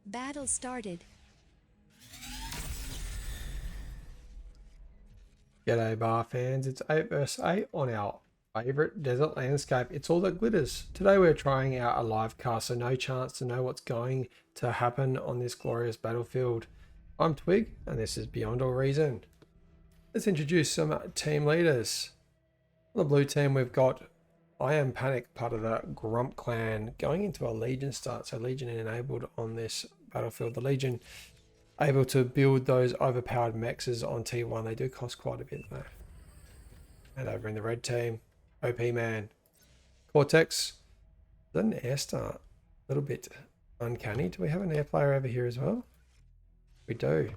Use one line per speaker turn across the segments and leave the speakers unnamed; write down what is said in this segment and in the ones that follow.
Battle started.
G'day bar fans, it's 8 vs 8 on our favourite desert landscape. It's all that glitters. Today we're trying out a live cast, so no chance to know what's going to happen on this glorious battlefield. I'm Twig and this is Beyond All Reason. Let's introduce some team leaders. On the blue team we've got I Am Panic, part of the GRUMP clan, going into a Legion start, so Legion enabled on this battlefield. The Legion able to build those overpowered mexes on T1. They do cost quite a bit though. And over in the red team, OP Man, Cortex. Is that an air start? A little bit uncanny. Do we have an air player over here as well? We do.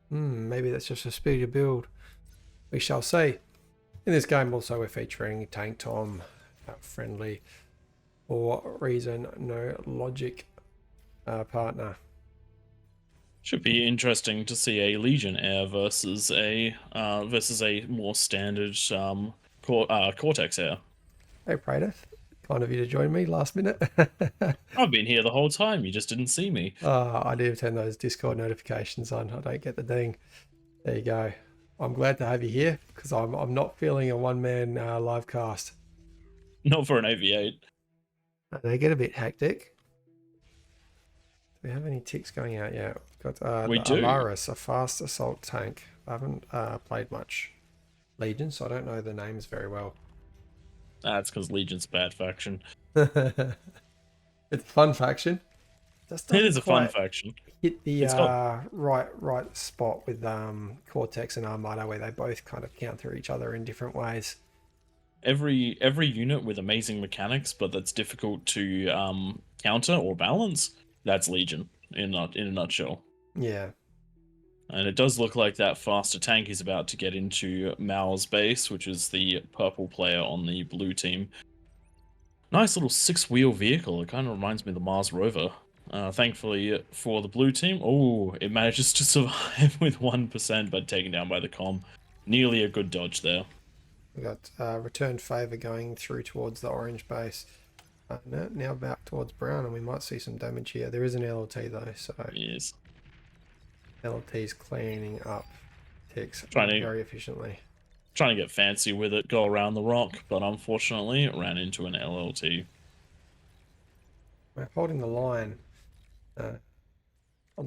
Maybe that's just a speedier build. We shall see. In this game also we're featuring Tank Tom, friendly AllReasonNoLogic partner.
Should be interesting to see a Legion Air versus a more standard Cortex Air.
Hey Prater, kind of you to join me last minute.
I've been here the whole time, you just didn't see me.
I do turn those Discord notifications on. I don't get the ding. There you go. I'm glad to have you here because I'm not feeling a one-man live cast.
Not for an AV8.
They get a bit hectic. Do we have any ticks going out yet? We've got
We do.
Alaris, a fast assault tank. I haven't played much Legion, so I don't know the names very well.
That's because Legion's a bad faction.
It's a fun faction.
It is a fun faction.
Hit the right spot with Cortex and Armada, where they both kind of counter each other in different ways.
Every unit with amazing mechanics, but that's difficult to counter or balance. That's Legion in a nutshell.
Yeah.
And it does look like that faster tank is about to get into Mao's base, which is the purple player on the blue team. Nice little 6-wheel vehicle. It kind of reminds me of the Mars rover. Thankfully for the blue team, it manages to survive with 1%, but taken down by the comm. Nearly a good dodge there.
We got Returned Favor going through towards the orange base. Now back towards brown, and we might see some damage here. There is an LLT though, so
yes,
LLT's cleaning up ticks very efficiently.
Trying to get fancy with it, go around the rock, but unfortunately it ran into an LLT.
We're holding the line on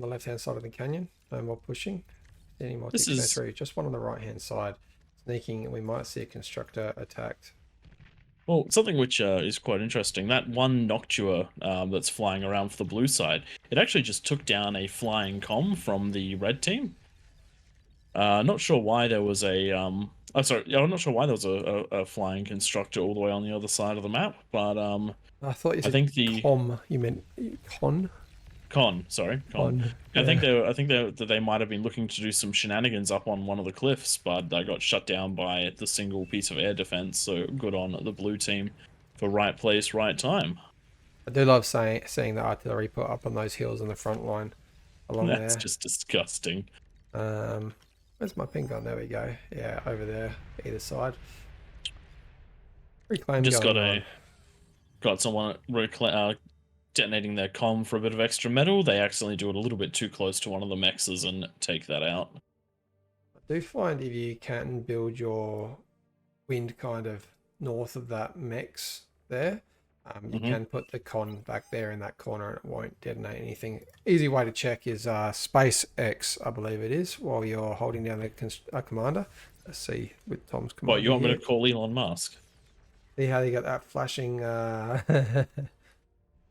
the left-hand side of the canyon. No more pushing. Any more ticks go through. Just one on the right-hand side. Sneaking, and we might see a constructor attacked.
Well, something which is quite interesting, that one Noctua that's flying around for the blue side, it actually just took down a flying comm from the red team. Not sure why there was I'm not sure why there was a flying constructor all the way on the other side of the map, but
I thought you said you meant con.
Sorry.
Yeah.
I think they might have been looking to do some shenanigans up on one of the cliffs, but they got shut down by the single piece of air defense. So good on the blue team for right place, right time.
I do love seeing the artillery put up on those hills in the front line along there.
That's just disgusting.
Where's my ping gun? There we go. Yeah, over there, either side. Reclaim.
Just got someone detonating their comm for a bit of extra metal. They accidentally do it a little bit too close to one of the mexes and take that out.
I do find if you can build your wind kind of north of that mex there, you can put the con back there in that corner and it won't detonate anything. Easy way to check is space X, I believe it is, while you're holding down the commander. Let's see with Tom's command.
What, you want me to call Elon Musk?
See how you got that flashing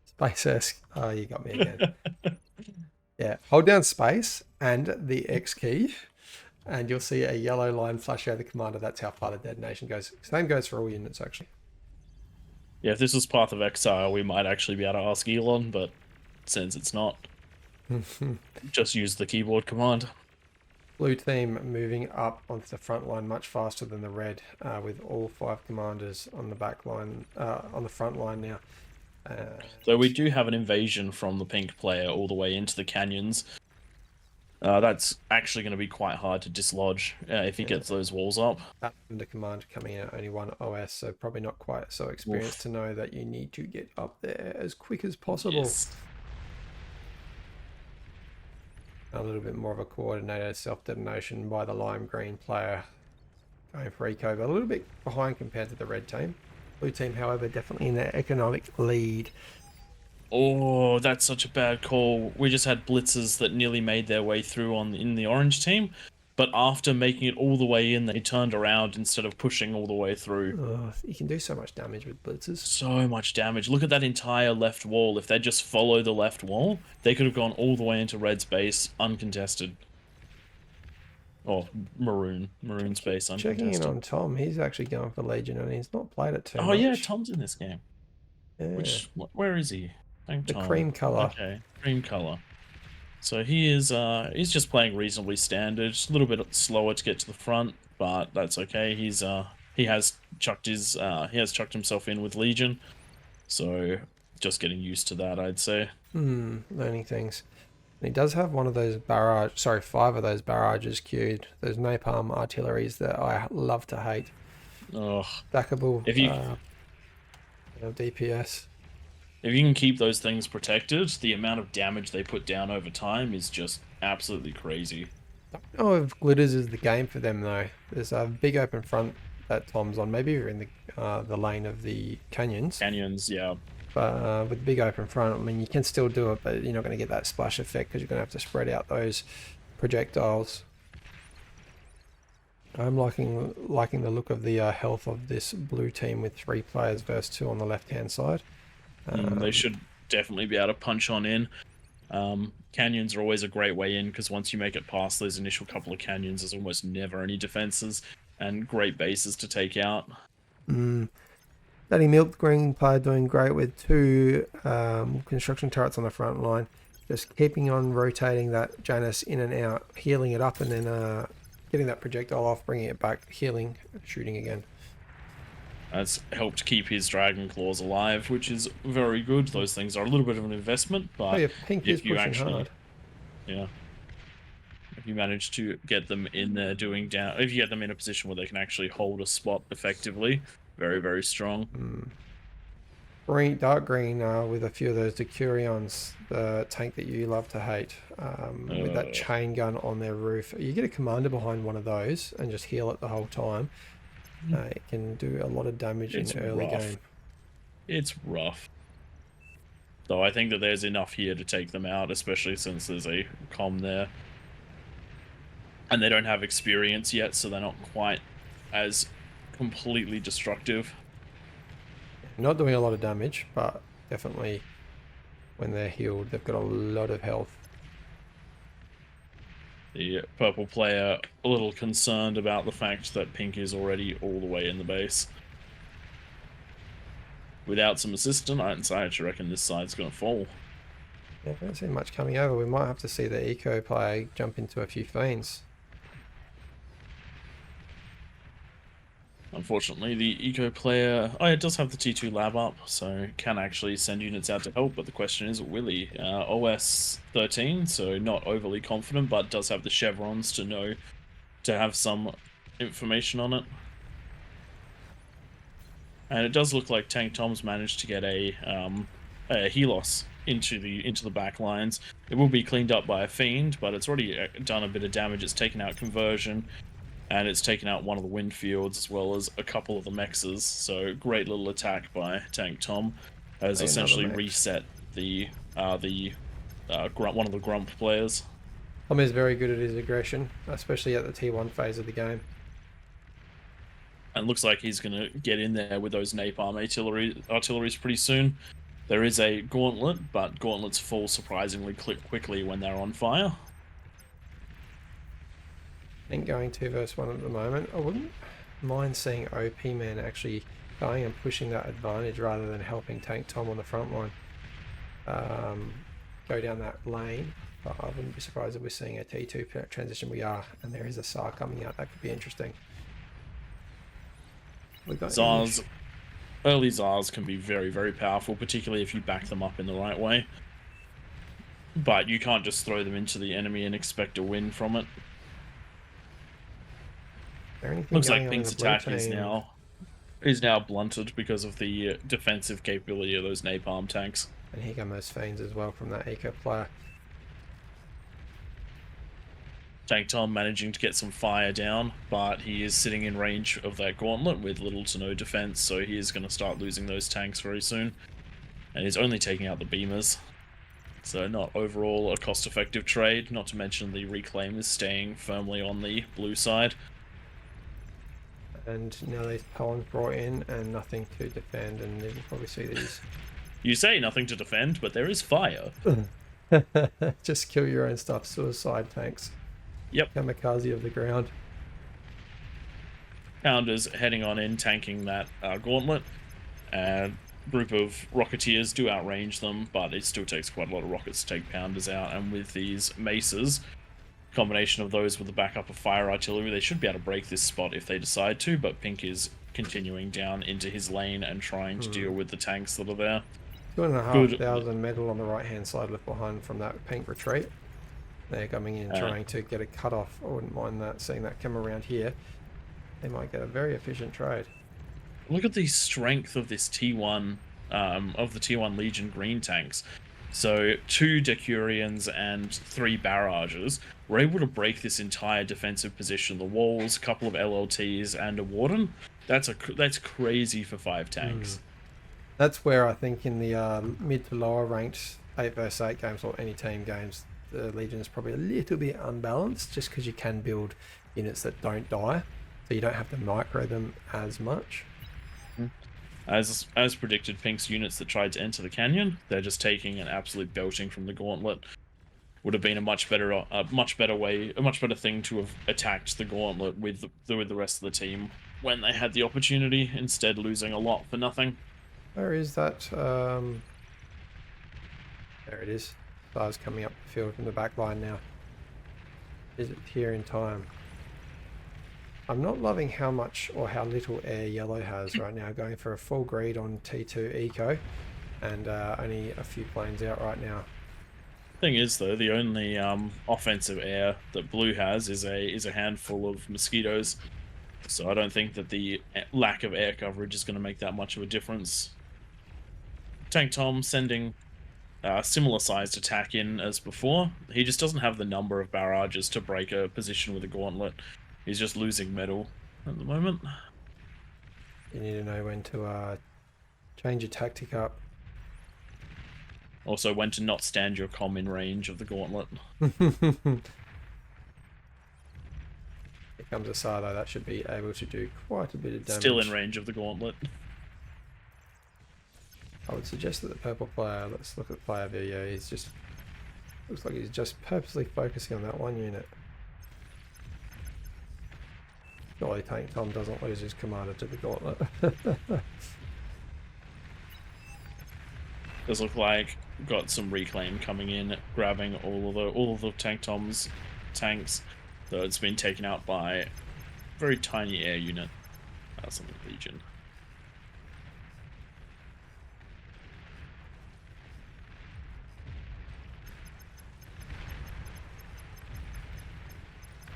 space S. Oh, you got me again. Yeah, hold down space and the X key, and you'll see a yellow line flash out the commander. That's how far the detonation goes. Same goes for all units, actually.
Yeah, if this was Path of Exile, we might actually be able to ask Elon, but since it's not, just use the keyboard command.
Blue team moving up onto the front line much faster than the red, with all 5 commanders on the back line, on the front line now.
So we do have an invasion from the pink player all the way into the canyons. That's actually going to be quite hard to dislodge if he gets those walls up.
Under command coming out, only 1 OS, so probably not quite so experienced to know that you need to get up there as quick as possible.
Yes.
A little bit more of a coordinated self-detonation by the lime green player going for eco, but a little bit behind compared to the red team. Blue team, however, definitely in their economic lead.
Oh, that's such a bad call. We just had blitzers that nearly made their way through in the orange team, but after making it all the way in, they turned around instead of pushing all the way through.
You can do so much damage with blitzers.
So much damage. Look at that entire left wall. If they just follow the left wall, they could have gone all the way into red space uncontested. Or maroon space uncontested.
Checking in on Tom, he's actually going for Legion and he's not played it too much.
Oh yeah, Tom's in this game.
Yeah.
Where is he?
The cream color.
Okay, cream color. So he is he's just playing reasonably standard, a little bit slower to get to the front, but that's okay. He has chucked himself in with Legion. So just getting used to that, I'd say.
Learning things. And he does have one of those 5 of those barrages queued. Those napalm artilleries that I love to hate.
Ugh.
Stackable
If you
DPS.
If you can keep those things protected, the amount of damage they put down over time is just absolutely crazy.
Oh, if glitters is the game for them though. There's a big open front that Tom's on. Maybe you're in the lane of the canyons.
Canyons, yeah.
But with the big open front, I mean, you can still do it, but you're not going to get that splash effect because you're going to have to spread out those projectiles. I'm liking the look of the health of this blue team with 3 players versus 2 on the left-hand side.
They should definitely be able to punch on in. Canyons are always a great way in because once you make it past those initial couple of canyons, there's almost never any defenses and great bases to take out.
Daddy Milk green player doing great with 2 construction turrets on the front line. Just keeping on rotating that Janus in and out, healing it up, and then getting that projectile off, bringing it back, healing, shooting again.
That's helped keep his Dragon Claws alive, which is very good. Those things are a little bit of an investment, but
Pink is pushing hard.
Yeah. If you manage to get them in there if you get them in a position where they can actually hold a spot effectively, very, very strong.
Dark green with a few of those Decurions, the tank that you love to hate, with that chain gun on their roof. You get a commander behind one of those and just heal it the whole time. It can do a lot of damage in the early game.
It's rough. Though I think that there's enough here to take them out, especially since there's a comm there. And they don't have experience yet, so they're not quite as completely destructive.
Not doing a lot of damage, but definitely when they're healed, they've got a lot of health.
The purple player a little concerned about the fact that pink is already all the way in the base. Without some assistance, I actually reckon this side's going to fall.
Yeah, I don't see much coming over. We might have to see the eco player jump into a few fiends.
Unfortunately, the eco player, it does have the T2 lab up, so can actually send units out to help, but the question is, will he? OS 13, so not overly confident, but does have the chevrons to have some information on it. And it does look like Tank Tom's managed to get a Helos into the back lines. It will be cleaned up by a Fiend, but it's already done a bit of damage. It's taken out conversion. And it's taken out one of the wind fields as well as a couple of the mexes. So great little attack by Tank Tom has essentially reset one of the GRUMP players.
Tom is very good at his aggression, especially at the T1 phase of the game.
And it looks like he's going to get in there with those napalm artilleries pretty soon. There is a gauntlet, but gauntlets fall surprisingly quickly when they're on fire.
I think going 2 versus 1 at the moment. I wouldn't mind seeing OP Man actually going and pushing that advantage rather than helping Tank Tom on the front line go down that lane. But I wouldn't be surprised if we're seeing a T2 transition. We are, and there is a SAR coming out. That could be interesting.
Early Zars can be very, very powerful, particularly if you back them up in the right way. But you can't just throw them into the enemy and expect a win from it. Looks like Pink's attack is now blunted because of the defensive capability of those napalm tanks.
And here come those fiends as well from that eco player.
Tank Tom managing to get some fire down, but he is sitting in range of that gauntlet with little to no defense, so he is going to start losing those tanks very soon. And he's only taking out the beamers. So not overall a cost-effective trade, not to mention the reclaim is staying firmly on the blue side.
And now these pawns brought in and nothing to defend, and you can probably see these.
You say nothing to defend, but there is fire.
Just kill your own stuff, suicide tanks.
Yep.
Kamikaze of the ground.
Pounders heading on in, tanking that gauntlet. Group of Rocketeers do outrange them, but it still takes quite a lot of rockets to take Pounders out, and with these maces, combination of those with the backup of fire artillery, they should be able to break this spot if they decide to, but Pink is continuing down into his lane and trying to deal with the tanks that are there.
2,500 metal on the right hand side left behind from that Pink retreat. They're coming in trying to get a cut off. I wouldn't mind that, seeing that come around here. They might get a very efficient trade.
Look at the strength of this T1, of the T1 Legion green tanks. So 2 Decurions and 3 barrages were able to break this entire defensive position. The walls, a couple of LLTs, and a Warden. That's crazy for 5 tanks.
That's where I think in the mid to lower ranked 8 vs 8 games or any team games, the Legion is probably a little bit unbalanced, just because you can build units that don't die, so you don't have to micro them as much.
As predicted, Pink's units that tried to enter the canyon, they're just taking an absolute belting from the gauntlet. Would have been a much better thing to have attacked the gauntlet with the rest of the team when they had the opportunity, instead losing a lot for nothing.
Where is that? There it is. Stars coming up the field from the back line now. Is it here in time? I'm not loving how much or how little air yellow has right now, going for a full greed on T2 Eco, and only a few planes out right now.
Thing is, though, the only offensive air that blue has is a handful of mosquitoes, so I don't think that the lack of air coverage is going to make that much of a difference. Tank Tom sending a similar sized attack in as before. He just doesn't have the number of barrages to break a position with a gauntlet. He's just losing metal at the moment.
You need to know when to change your tactic up.
Also, when to not stand your comm in range of the gauntlet.
Here comes a Sado. That should be able to do quite a bit of damage.
Still in range of the gauntlet.
I would suggest that the purple player, let's look at player video, he's just, looks like he's just purposely focusing on that one unit. Surely Tank Tom doesn't lose his commander to the gauntlet.
Does look like we've got some reclaim coming in, grabbing all of the Tank Tom's tanks, though it's been taken out by a very tiny air unit. That's on the Legion.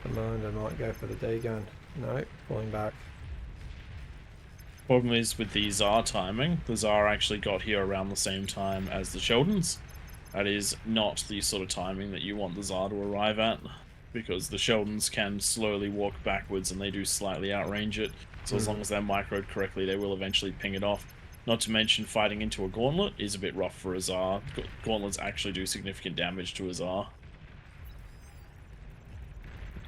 Commander might go for the D gun. No, pulling back.
Problem is with the Tsar timing, the Tsar actually got here around the same time as the Sheldons. That is not the sort of timing that you want the Tsar to arrive at, because the Sheldons can slowly walk backwards and they do slightly outrange it. So as long as they're microed correctly, they will eventually ping it off. Not to mention fighting into a gauntlet is a bit rough for a Tsar. Gauntlets actually do significant damage to a Tsar.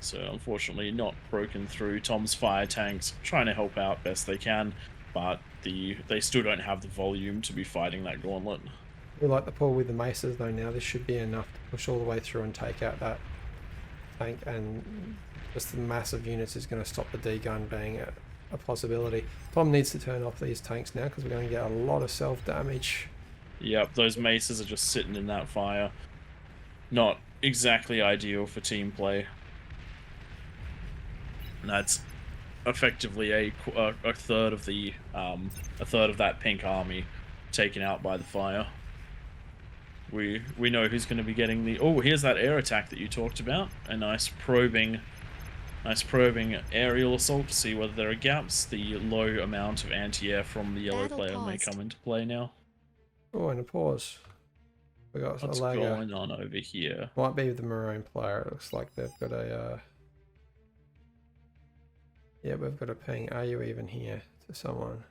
So unfortunately not broken through. Tom's fire tanks trying to help out best they can, but they still don't have the volume to be fighting that gauntlet.
We like the pull with the maces though now. This should be enough to push all the way through and take out that tank, and just the massive units is going to stop the D gun being a possibility. Tom needs to turn off these tanks now because we're going to get a lot of self damage.
Yep, those maces are just sitting in that fire. Not exactly ideal for team play. And that's effectively a third of that pink army taken out by the fire. We know who's going to be getting the... Oh, here's that air attack that you talked about. A nice probing aerial assault to see whether there are gaps. The low amount of anti-air from the yellow player may come into play now.
Oh, and a pause. We got a
What's
lagger.
going on over here?
Might be the maroon player. It looks like they've got a. Yeah, we've got a ping. Are you even here to someone?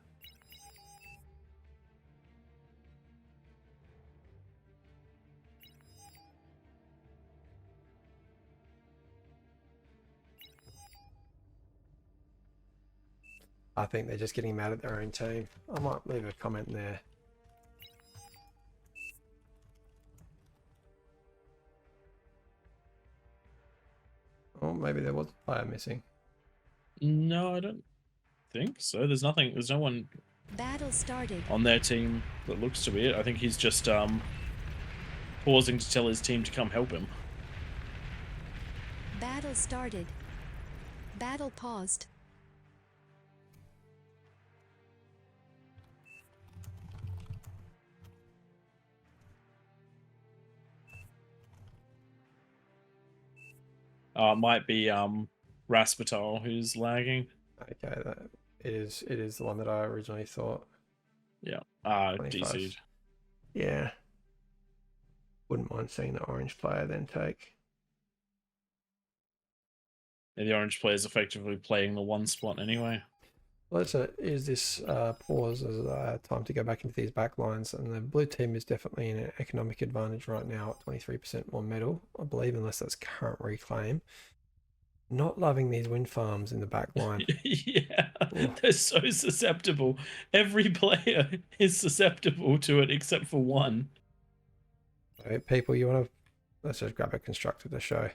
I think they're just getting mad at their own team. I might leave a comment in there. Oh, maybe there was a player missing.
No, I don't think so. There's nothing. There's no one
Battle started.
on their team that looks to be it. I think he's just pausing to tell his team to come help him.
Battle started. Battle paused.
Might be Rasputal who's lagging.
Okay, that it is the one that I originally thought.
Yeah.
25.
DC'd.
Yeah. Wouldn't mind seeing the orange player then take.
And the orange player is effectively playing the one spot anyway.
Let's use this pause as time to go back into these back lines, and the blue team is definitely in an economic advantage right now at 23% more metal, I believe, unless that's current reclaim. Not loving these wind farms in the back line.
Yeah,
Ooh.
they're so susceptible. Every player is susceptible to it except for one.
So people, you want to, let's just grab a constructor to show.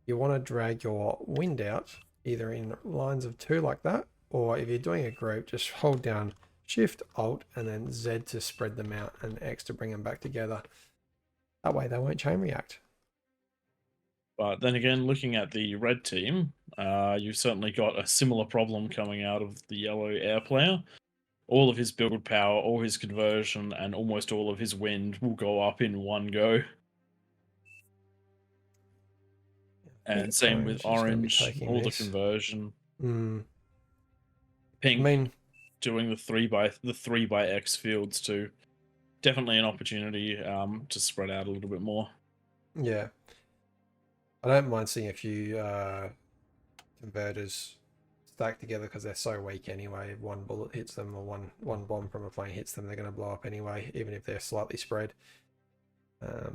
You want to drag your wind out either in lines of 2 like that, or if you're doing a group, just hold down Shift, Alt, and then Z to spread them out, and X to bring them back together. That way they won't chain react.
But then again, looking at the red team, you've certainly got a similar problem coming out of the yellow air player. All of his build power, all his conversion, and almost all of his wind will go up in one go. And same with orange, all the conversion. Pink,
I mean,
doing the 3x fields too. Definitely an opportunity to spread out a little bit more.
yeah. I don't mind seeing a few converters stacked together because they're so weak anyway. If one bullet hits them or one bomb from a plane hits them, they're going to blow up anyway, even if they're slightly spread.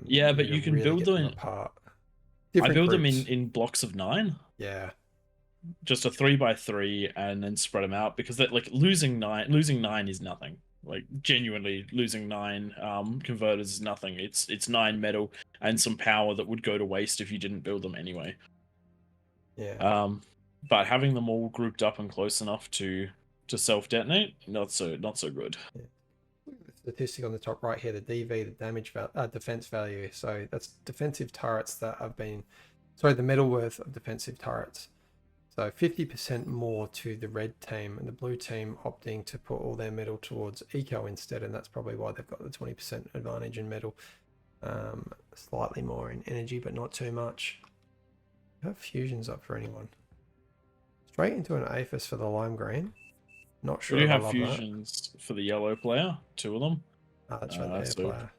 Yeah, but you can
really
build them
apart.
I build them in blocks of 9.
Yeah.
Just a 3x3 and then spread them out, because that, like, losing nine is nothing. Like, genuinely losing 9 converters is nothing. It's 9 metal and some power that would go to waste if you didn't build them anyway.
Yeah.
But having them all grouped up and close enough to self detonate, not so good.
Yeah. The statistic on the top right here, the DV, the damage defense value. So that's defensive turrets that have been, sorry, the metal worth of defensive turrets. So 50% more to the red team, and the blue team opting to put all their metal towards eco instead, and that's probably why they've got the 20% advantage in metal. Slightly more in energy, but not too much. Have fusions up for anyone? Straight into an Aphis for the lime green. Not sure.
We do have fusions for the yellow player, 2 of them.
That's right, the air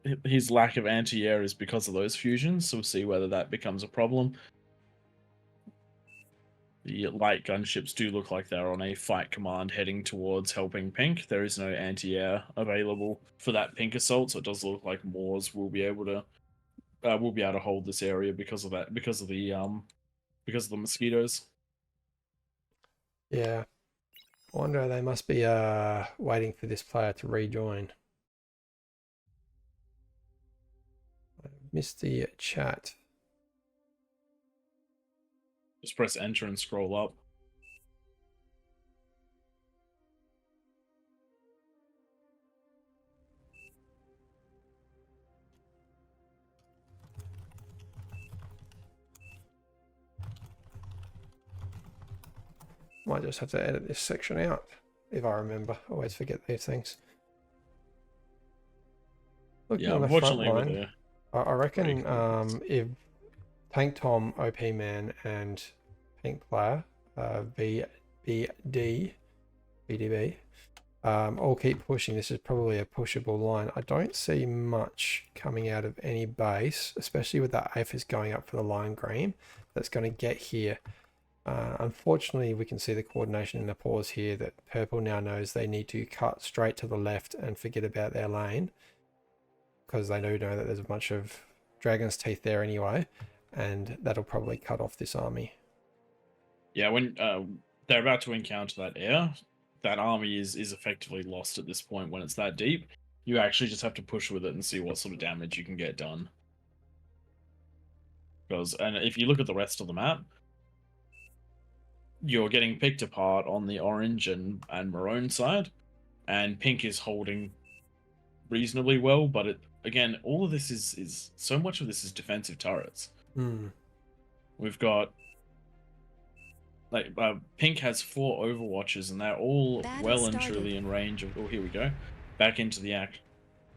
player.
His lack of anti-air is because of those fusions, so we'll see whether that becomes a problem. The light gunships do look like they're on a fight command heading towards helping pink. There is no anti-air available for that pink assault, so it does look like Moors will be able to hold this area because of that, because of the mosquitoes.
Yeah. I wonder, they must be waiting for this player to rejoin. I missed the chat.
Just press enter and scroll up.
Might just have to edit this section out, if I remember. I always forget these things. Looking on the front line, I reckon if Tank Tom, OP Man, and Pink Player, VBD, I'll keep pushing. This is probably a pushable line. I don't see much coming out of any base, especially with that AFIS going up for the lime green. That's going to get here. Unfortunately, we can see the coordination in the pause here that purple now knows they need to cut straight to the left and forget about their lane, because they do know that there's a bunch of dragon's teeth there anyway, and that'll probably cut off this army.
Yeah, when they're about to encounter that air, that army is effectively lost at this point. When it's that deep, you actually just have to push with it and see what sort of damage you can get done. And if you look at the rest of the map, you're getting picked apart on the orange and maroon side, and pink is holding reasonably well, but again, all of this is so much of this is defensive turrets. We've got pink has 4 overwatches, and they're all well and truly in range of. Oh, here we go, back into the act.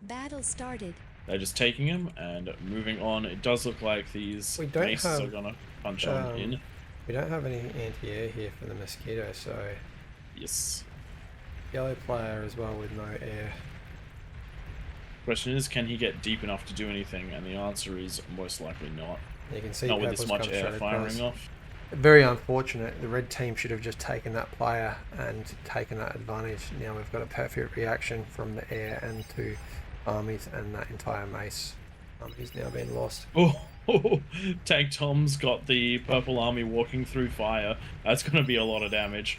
Battle started.
They're just taking him and moving on. It does look like these bases are gonna punch on in.
We don't have any anti-air here for the mosquito, so
yes,
yellow player as well with no air.
Question is, can he get deep enough to do anything? And the answer is most likely not.
You can see
not with this much air firing off.
Very unfortunate. The red team should have just taken that player and taken that advantage. Now we've got a perfect reaction from the air and 2 armies, and that entire mace is now been lost.
Oh, Tank Tom's got the purple army walking through fire. That's going to be a lot of damage.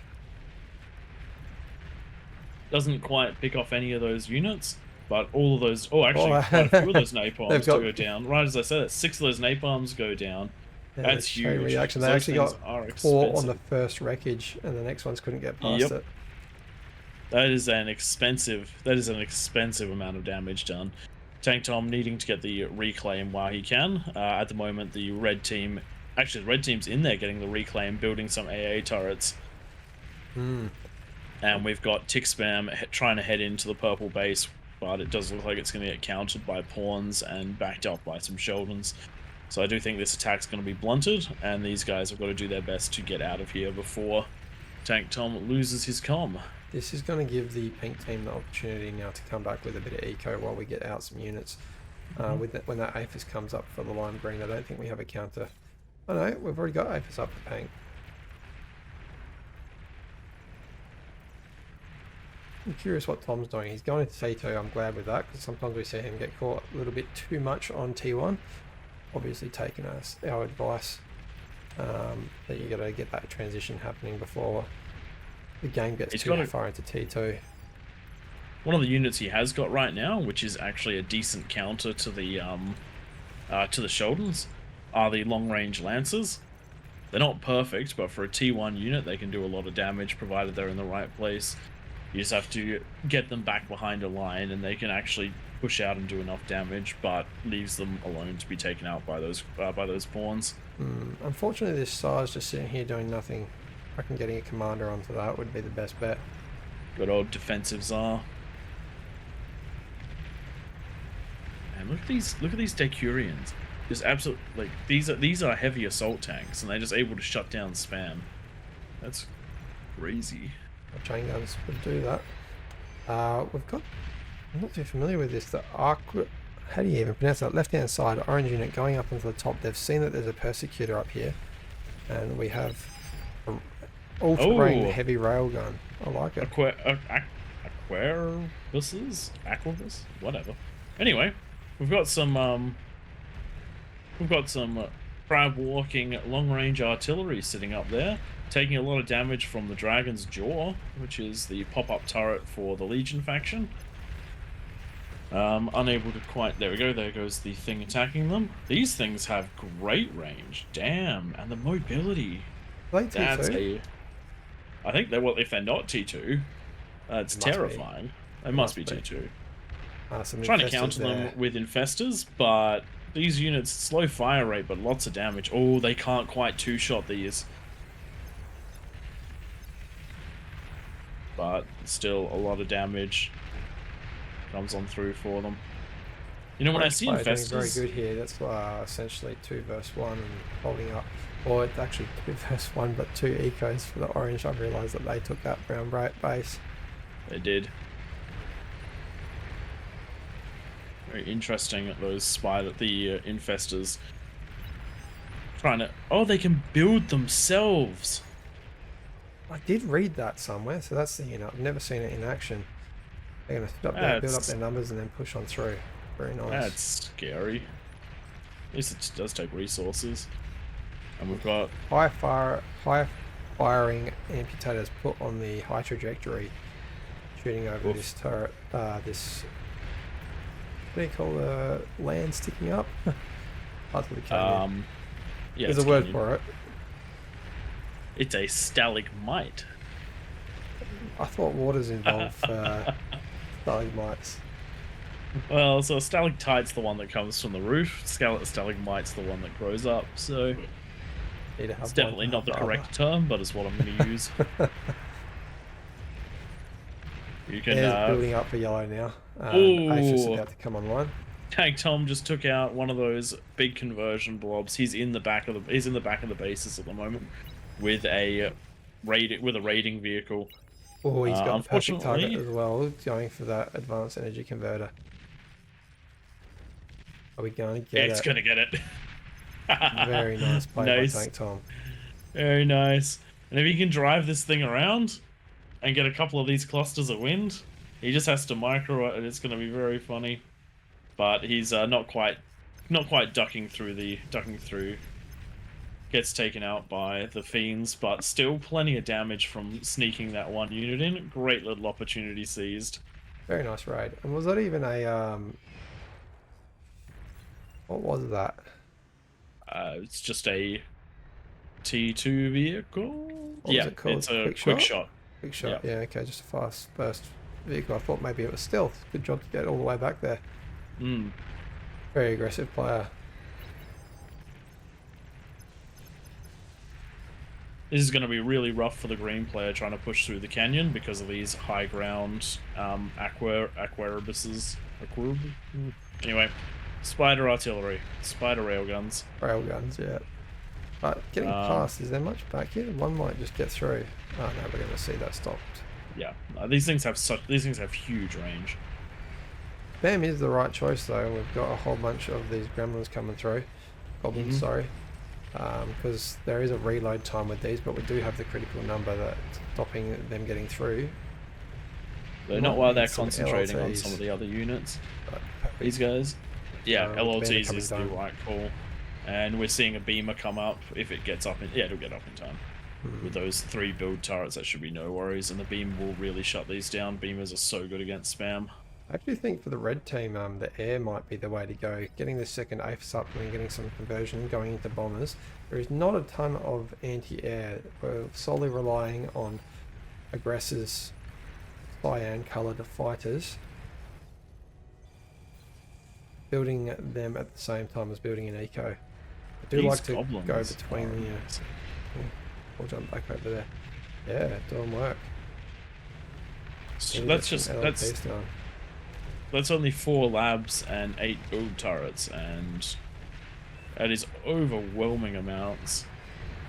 Doesn't quite pick off any of those units, but all of those. Oh, actually, quite a few of those napalms go down. Right as I said, 6 of those napalms go down. Yeah, that's huge.
Reaction. They actually got 4 on the first wreckage, and the next ones couldn't get past it.
That is an expensive amount of damage done. Tank Tom needing to get the reclaim while he can. At the moment, the red team, actually the red team's in there getting the reclaim, building some AA turrets. And we've got tick spam trying to head into the purple base, but it does look like it's going to get countered by pawns and backed up by some Sheldons. So I do think this attack's going to be blunted, and these guys have got to do their best to get out of here before Tank Tom loses his comm.
This is going to give the pink team the opportunity now to come back with a bit of eco while we get out some units. When that AFIS comes up for the lime green, I don't think we have a counter. Oh no, we've already got AFIS up for pink. I'm curious what Tom's doing. He's going to T2. I'm glad with that, because sometimes we see him get caught a little bit too much on T1. Obviously taking our advice that you got to get that transition happening before the game gets too far into T2.
One of the units he has got right now, which is actually a decent counter to the Sheldons, are the long-range Lancers. They're not perfect, but for a T1 unit, they can do a lot of damage, provided they're in the right place. You just have to get them back behind a line, and they can actually push out and do enough damage, but leaves them alone to be taken out by those pawns.
Unfortunately, this size just sitting here doing nothing. I reckon getting a commander onto that would be the best bet.
Good old defensive Tsar. And look at these Decurions. Just absolute, like, these are heavy assault tanks, and they're just able to shut down spam. That's crazy.
Our chain guns would do that. We've got, I'm not too familiar with this, the arc, how do you even pronounce that? Left hand side orange unit going up into the top. They've seen that there's a persecutor up here, and we have all-terrain heavy railgun. I like it.
Aquabus, whatever. Anyway, we've got some crab walking long-range artillery sitting up there, taking a lot of damage from the Dragon's Jaw, which is the pop-up turret for the Legion faction. Unable to quite... There we go. There goes the thing attacking them. These things have great range. Damn. And the mobility.
Like
That's T2? I think they're... Well, if they're not T2, it's terrifying. They must be T2. Trying to counter them with infestors, but these units, slow fire rate, but lots of damage. Oh, they can't quite two-shot these. But still a lot of damage comes on through for them. You know, when I see infestors...
Very good here. That's essentially 2 versus 1 and holding up. Or it's actually 2 versus 1, but 2 ecos for the orange. I've realised that they took that brown base.
They did. Very interesting, those the infestors trying to. Oh, they can build themselves.
I did read that somewhere, so that's the I've never seen it in action. They're going to sit up there, build up their numbers, and then push on through. Very nice.
That's scary. At least it does take resources. And we've got
high firing amputators put on the high trajectory, shooting over this turret. This, what do you call the land sticking up? Part of the canyon.
Yeah,
there's a word for it.
It's a stalagmite.
I thought water's involved for stalagmites.
Well, so a stalactite's the one that comes from the roof. Stalagmite's the one that grows up. So it's definitely not the correct term, but it's what I'm going to use. You can
building up for yellow now. Ace is about to come online.
Tank Tom just took out one of those big conversion blobs. He's in the back of the bases at the moment with a raiding vehicle.
Oh, he's got a perfect target as well, going for that advanced energy converter. Are we going to get it?
It's going to get it.
Very nice play by Tank Tom.
Very nice. And if he can drive this thing around and get a couple of these clusters of wind, he just has to micro it, and it's going to be very funny. But he's not quite ducking through. Gets taken out by the fiends, but still plenty of damage from sneaking that one unit in. Great little opportunity seized.
Very nice raid. And was that even a what was that?
It's just a T2 vehicle.
What was it called?
It's a quick shot.
Quick shot. Yeah, okay, just a fast burst vehicle. I thought maybe it was stealth. Good job to get all the way back there. Very aggressive player.
This is going to be really rough for the green player trying to push through the canyon because of these high ground aquaribuses. Anyway, spider artillery, spider railguns.
Railguns, yeah. But getting past, is there much back here? One might just get through. Oh no, we're going to see that stopped.
Yeah, these things have huge range.
Bam is the right choice though. We've got a whole bunch of these gremlins coming through. Goblins, sorry. Because there is a reload time with these, but we do have the critical number that's stopping them getting through.
But not while they're concentrating on some of the other units. These guys. Yeah, LLTs is the right call. And we're seeing a beamer come up. If it gets up, it'll get up in time. With those 3 build turrets, that should be no worries. And the beam will really shut these down. Beamers are so good against spam.
I actually think for the red team, the air might be the way to go. Getting the second AFIS up and getting some conversion going into bombers. There is not a ton of anti-air. We're solely relying on aggressors, cyan coloured fighters, building them at the same time as building an eco. I do like to go between the units. We'll jump back over there. Yeah, doing work.
So that's only 4 labs and 8 build turrets, and that is overwhelming amounts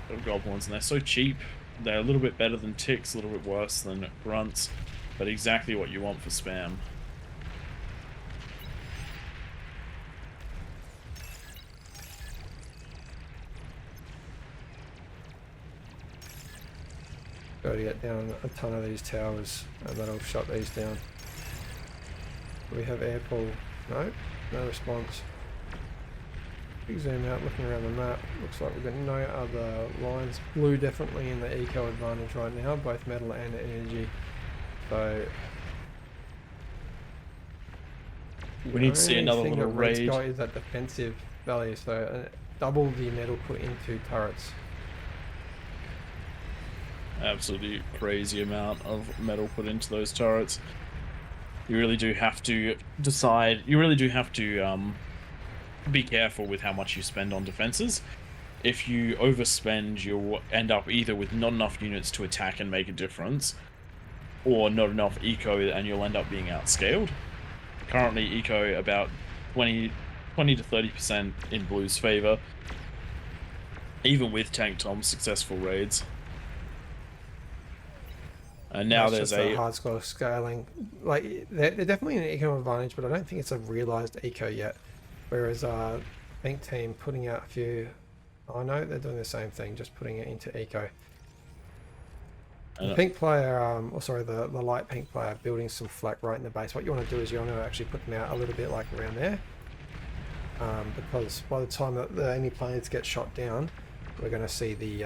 of goblins, and they're so cheap. They're a little bit better than ticks, a little bit worse than grunts, but exactly what you want for spam.
Got to get down a ton of these towers, and that'll shut these down. We have air pull. No response. Big zoom out, looking around the map. Looks like we've got no other lines. Blue definitely in the eco advantage right now, both metal and energy. So
we need to see another little raid.
Red Sky is that defensive value, so double the metal put into turrets.
Absolutely crazy amount of metal put into those turrets. You really do have to decide. You really do have to be careful with how much you spend on defenses. If you overspend, you'll end up either with not enough units to attack and make a difference, or not enough eco, and you'll end up being outscaled. Currently, eco about 20 to 30% in blue's favor, even with Tank Tom's successful raids. And now
That's
there's
just
a
hard score scaling. Like they're definitely an eco advantage, but I don't think it's a realized eco yet. Whereas pink team putting out a few. Oh no, they're doing the same thing, just putting it into eco. The pink player, or sorry, the light pink player building some flak right in the base. What you want to do is you want to actually put them out a little bit like around there. Because by the time that the enemy planes get shot down, we're going to see the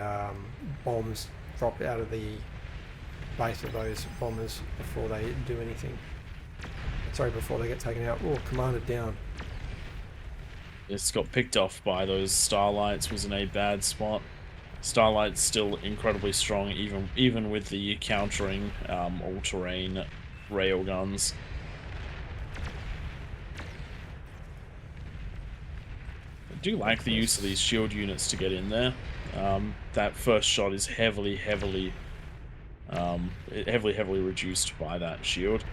bombs drop out of the base of those bombers before they do anything. Sorry, before they get taken out. Oh, commanded down.
It's got picked off by those starlights, was in a bad spot. Starlight's still incredibly strong, even with the countering all-terrain rail guns. I do like the use of these shield units to get in there. That first shot is heavily reduced by that shield.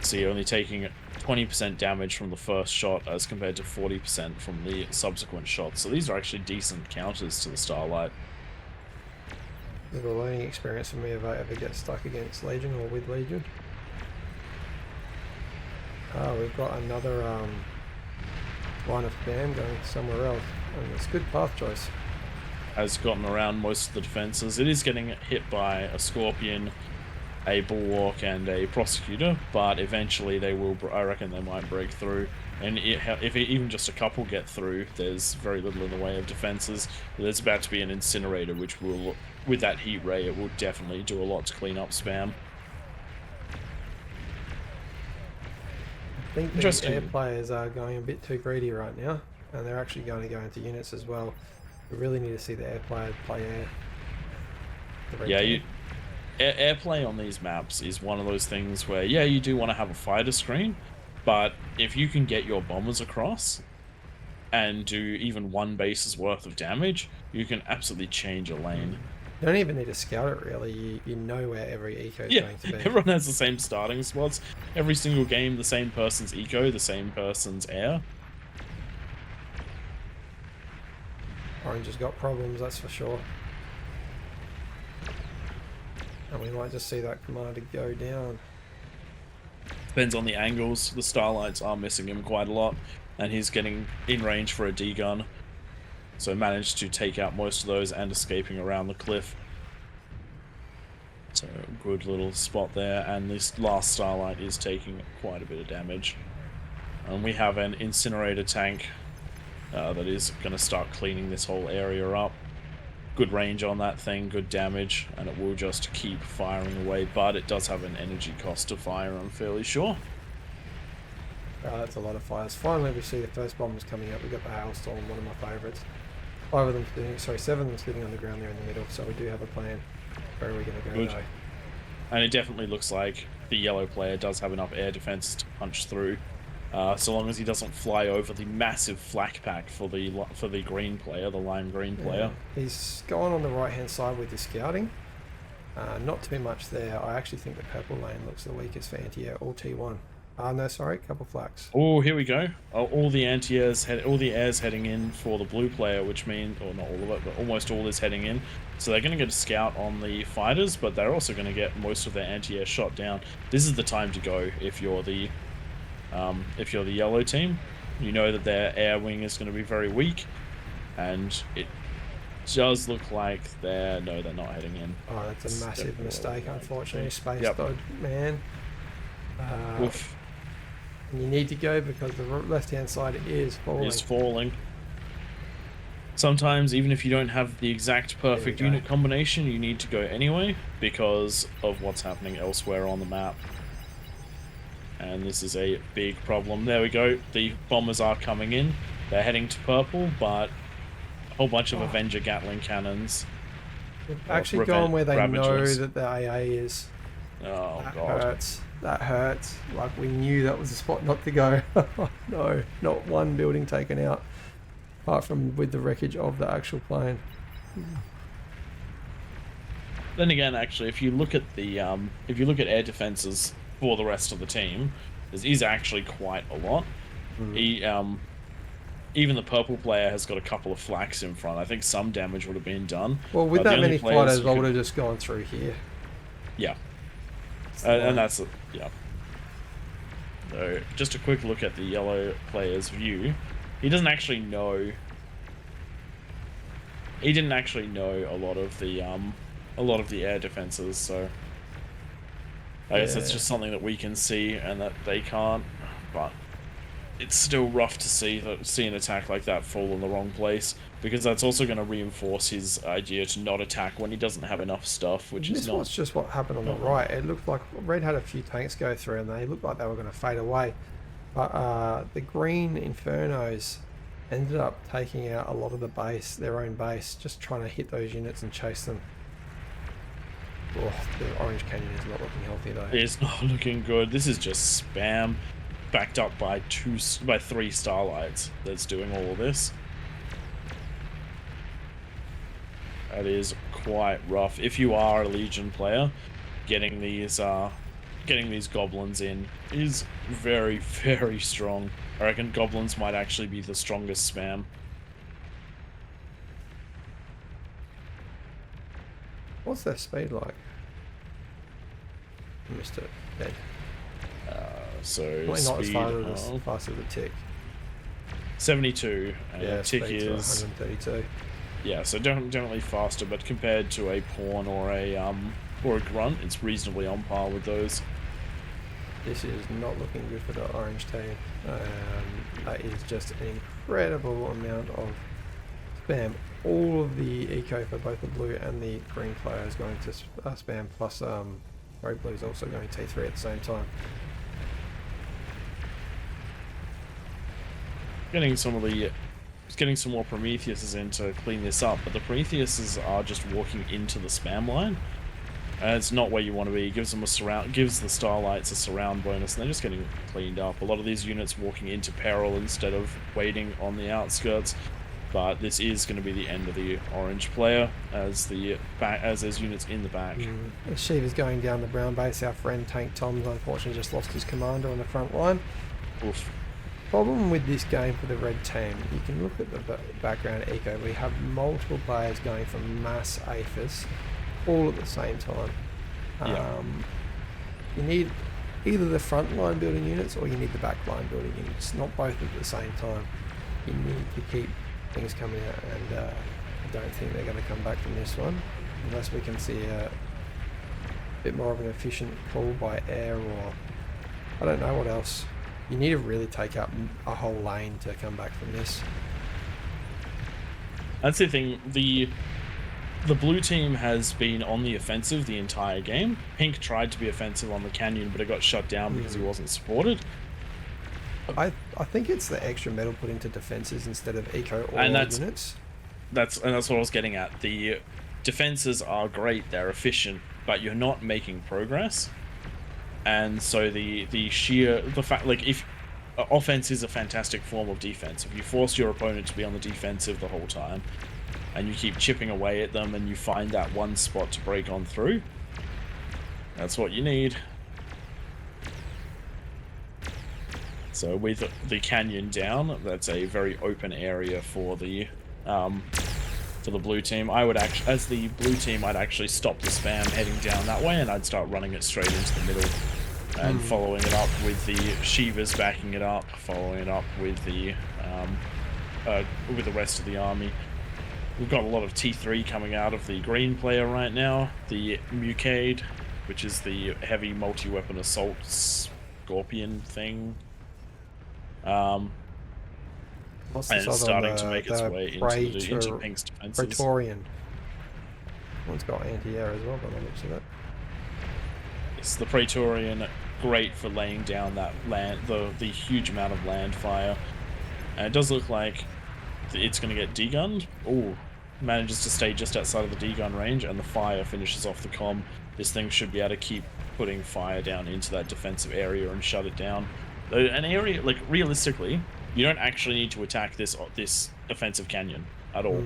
So you're only taking 20% damage from the first shot as compared to 40% from the subsequent shots. So these are actually decent counters to the Starlight.
There's a learning experience for me if I ever get stuck against Legion or with Legion. Oh, we've got another line of spam going somewhere else. And it's good path choice.
Has gotten around most of the defenses. It is getting hit by a Scorpion, a Bulwark, and a Prosecutor, but eventually they will, I reckon they might break through. And if even just a couple get through, there's very little in the way of defenses. There's about to be an Incinerator, which will, with that heat ray, it will definitely do a lot to clean up spam.
I think the air players are going a bit too greedy right now, and they're actually going to go into units as well. We really need to see the air player play air.
Yeah, airplay on these maps is one of those things where, yeah, you do want to have a fighter screen, but if you can get your bombers across and do even one base's worth of damage, you can absolutely change a lane.
You don't even need to scout it, really. You know where every eco is going to be.
Everyone has the same starting spots. Every single game, the same person's eco, the same person's air.
Orange has got problems, that's for sure. And we might just see that commander go down.
Depends on the angles. The Starlights are missing him quite a lot, and he's getting in range for a D-gun. So managed to take out most of those and escaping around the cliff. So good little spot there, and this last Starlight is taking quite a bit of damage. And we have an Incinerator tank that is going to start cleaning this whole area up. Good range on that thing, good damage, and it will just keep firing away, but it does have an energy cost to fire, I'm fairly sure.
That's a lot of fires. Finally we see the first bombers coming up. We've got the Hailstorm, one of my favourites. 7 of them sitting on the ground there in the middle, so we do have a plan. Where are we going to go though?
And it definitely looks like the yellow player does have enough air defense to punch through. So long as he doesn't fly over the massive flak pack for the green player, the lime green player.
He's gone on the right hand side with his scouting. Not too much there. I actually think the purple lane looks the weakest for anti-air, all T1. No, sorry, couple flaks.
Oh, here we go. All the anti-airs, all the airs heading in for the blue player, which means, or not all of it, but almost all is heading in. So they're going to get a scout on the fighters, but they're also going to get most of their anti-air shot down. This is the time to go if you're the yellow team. You know that their air wing is going to be very weak, and it does look like they're not heading in.
Oh, that's a massive mistake, unfortunately. Space dodge, man.
Oof.
You need to go because the left-hand side is falling.
Sometimes, even if you don't have the exact perfect unit combination, you need to go anyway because of what's happening elsewhere on the map. And this is a big problem. There we go. The bombers are coming in. They're heading to purple, but a whole bunch of Avenger Gatling cannons.
They've actually gone where they know that the AA is.
Oh,
that
God.
Hurts. That hurts. Like, we knew that was the spot not to go. No, not one building taken out, apart from with the wreckage of the actual plane.
Then again, actually, if you look at the air defenses for the rest of the team, there is actually quite a lot. Even the purple player has got a couple of flaks in front. I think some damage would have been done.
Well, with that many fighters, I would have just gone through here.
Yeah. And that's yeah. So just a quick look at the yellow player's view. He doesn't actually know. He didn't actually know a lot of the air defenses, so I guess it's just something that we can see and that they can't. But it's still rough to see an attack like that fall in the wrong place, because that's also going to reinforce his idea to not attack when he doesn't have enough stuff, which is not.
This was just what happened on the right. It looked like red had a few tanks go through, and they looked like they were going to fade away. But the green Infernos ended up taking out a lot of the base, their own base, just trying to hit those units and chase them. Oh, the Orange Canyon is not looking healthy though.
It's not looking good. This is just spam, backed up by 3 Starlights that's doing all of this. That is quite rough. If you are a Legion player, getting these goblins in is very, very strong. I reckon goblins might actually be the strongest spam.
What's their speed like? I missed it. Dead.
So
probably not
speed
as fast as a tick.
72. And
Yeah,
tick
speed
is
132.
Yeah, so definitely faster, but compared to a pawn or a grunt, it's reasonably on par with those.
This is not looking good for the orange team. That is just an incredible amount of spam. All of the eco for both the blue and the green player is going to spam, plus road blue is also going T3 at the same time.
Getting some more Prometheuses in to clean this up, but the Prometheuses are just walking into the spam line. It's not where you want to be. It gives them gives the Starlights a surround bonus, and they're just getting cleaned up. A lot of these units walking into peril instead of waiting on the outskirts. But this is going to be the end of the orange player as there's units in the back.
As Shiva's going down the brown base, our friend Tank Tom's unfortunately just lost his commander on the front line.
Oof.
Problem with this game for the red team, you can look at the background eco. We have multiple players going for mass APHIS all at the same time. You need either the front line building units or you need the back line building units, not both at the same time. You need to keep things coming out, and I don't think they're going to come back from this one unless we can see a bit more of an efficient pull by air, or I don't know what else. You need to really take up a whole lane to come back from this.
That's the thing. The blue team has been on the offensive the entire game. Pink tried to be offensive on the canyon, but it got shut down because he wasn't supported.
I think it's the extra metal put into defenses instead of eco or units.
That's what I was getting at. The defenses are great, they're efficient, but you're not making progress. And so the fact, like, if offense is a fantastic form of defense, if you force your opponent to be on the defensive the whole time, and you keep chipping away at them, and you find that one spot to break on through, that's what you need. So with the canyon down, that's a very open area for the blue team. I would actually, as the blue team, I'd actually stop the spam heading down that way, and I'd start running it straight into the middle, and following it up with the Shivas backing it up, following it up with the rest of the army. We've got a lot of T3 coming out of the green player right now. The Mucade, which is the heavy multi-weapon assault scorpion thing.
What's
and
this
it's
other
starting
one?
to make its way into Pink's defenses.
Praetorian. One's got anti-air as well, by the looks of it.
It's the Praetorian, great for laying down that land, the huge amount of land fire. And it does look like it's going to get degunned. Oh, manages to stay just outside of the degun range, and the fire finishes off the comm. This thing should be able to keep putting fire down into that defensive area and shut it down. An area, like, realistically, you don't actually need to attack this offensive canyon at all.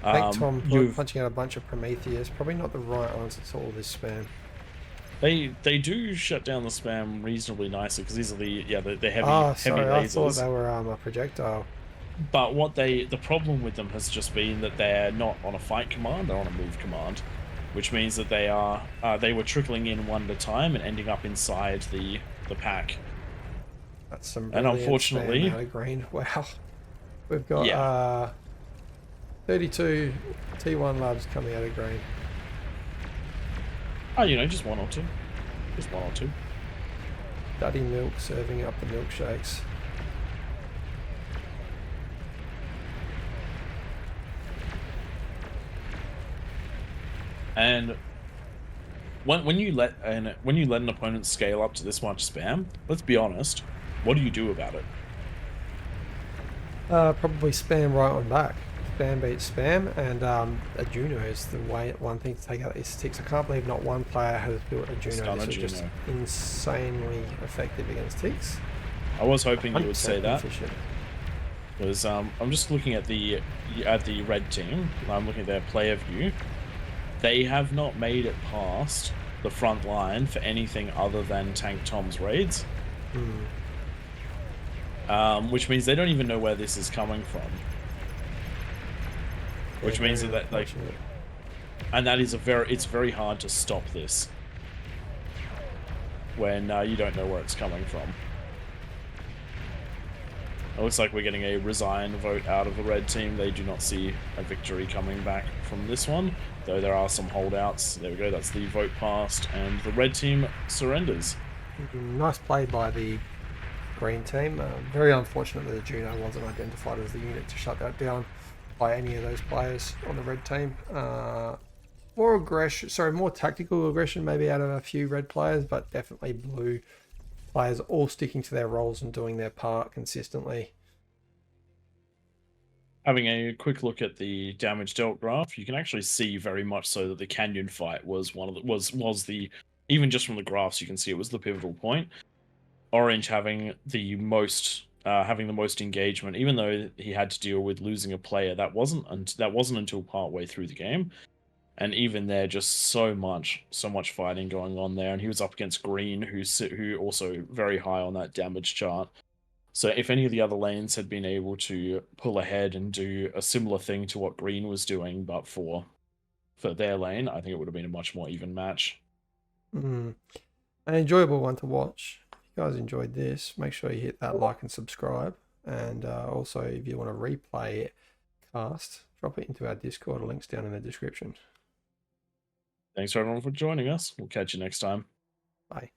I think Tom punching out a bunch of Prometheus, probably not the right answer to all this spam.
They do shut down the spam reasonably nicely, because these are the heavy
sorry,
lasers.
I thought they were a projectile.
But the problem with them has just been that they're not on a fight command, they're on a move command. which means that they were trickling in one at a time and ending up inside the pack.
That's some
And
brilliant
unfortunately,
spam out of green. Wow. We've got
yeah.
32 T1 labs coming out of green.
Oh, you know, just one or two. Just one or two.
Duddy Milk serving up the milkshakes.
And when you let an opponent scale up to this much spam, let's be honest, what do you do about it?
Probably spam right on back. Spam beats spam, and a Juno is the one thing to take out these ticks. I can't believe not one player has built a Juno.
Stun a
This is just
Juno.
insanely effective against ticks.
I was hoping you would
100%
say that,
efficient.
because I'm just looking at the red team. I'm looking at their player view. They have not made it past the front line for anything other than Tank Tom's raids. Which means they don't even know where this is coming from. Which means that like, and that is it's very hard to stop this when you don't know where it's coming from. It looks like we're getting a resign vote out of the red team. They do not see a victory coming back from this one, though there are some holdouts. There we go, that's the vote passed, and the red team surrenders.
Nice play by the green team. Very unfortunate that the Juno wasn't identified as the unit to shut that down by any of those players on the red team. More tactical aggression maybe out of a few red players, but definitely blue players all sticking to their roles and doing their part consistently.
Having a quick look at the damage dealt graph, you can actually see very much so that the canyon fight was even just from the graphs you can see it was the pivotal point. Orange having the most engagement, even though he had to deal with losing a player. That wasn't until partway through the game, and even there, just so much fighting going on there. And he was up against Green, who also very high on that damage chart. So if any of the other lanes had been able to pull ahead and do a similar thing to what Green was doing, but for their lane, I think it would have been a much more even match.
An enjoyable one to watch. If you guys enjoyed this, make sure you hit that like and subscribe. And also, if you want to replay cast, drop it into our Discord. Links down in the description.
Thanks for everyone for joining us. We'll catch you next time.
Bye.